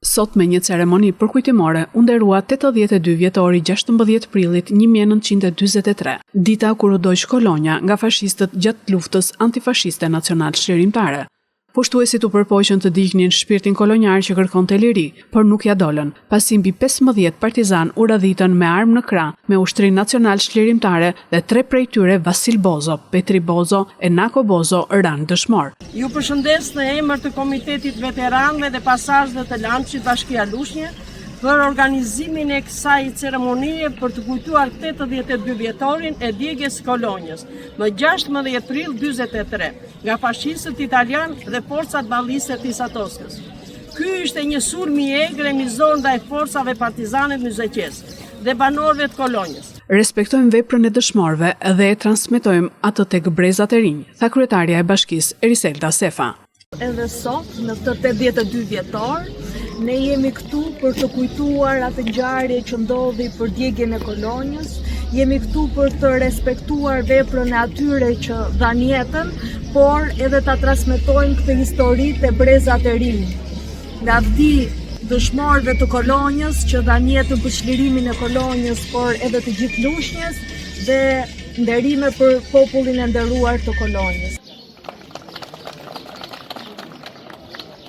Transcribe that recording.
Sot me një ceremoni përkujtimore u nderua 82 vjetori 16 prillit 1943, dita kur u doq Kolonja nga fashistët gjatë luftës antifashiste nacional çlirimtare. Pushtuesit u përpoqën të dignin shpirtin kolonjar që kërkonte liri, por nuk ja dolën, pasi mbi 15 partizan u radhitën me armë në krah me Ushtrinë Nacional Çlirimtare dhe 3 prej tyre Vasil Bozo, Petri Bozo e Nako Bozo ranë dëshmor. Ju përshëndes në emër të Komitetit Veteranëve dhe Pasazhëve të Lançit Bashkia Lushnjë për organizimin e kësaj ceremonie për të kujtuar 82 vjetorin e djegjes Kolonjës, më 16 prill 43, nga fashistët italian dhe forcat balliste të Isatoskës. Ky ishte një sulm i egër realizuar ndaj forcave partizane myzeqese dhe banorëve të Kolonjës. Respektojmë veprën e dëshmorëve dhe e transmetojmë atë tek brezat e rinj, tha kryetaria e bashkisë Eriselda Sefa. Edhe sot, në këtë 82 vjetor, ne jemi këtu për të kujtuar atë ngjarje që ndodhi për djegjen e Kolonjës, jemi këtu për të respektuar veprën e atyre që dhanë jetën, por edhe ta transmetojmë këtë histori te brezat e rinj. Nga vdi dëshmorëve të Kolonjës që dhanë jetën për çlirimin e Kolonjës, por edhe të gjithë Lushnjës dhe nderime për popullin e nderuar të Kolonjës.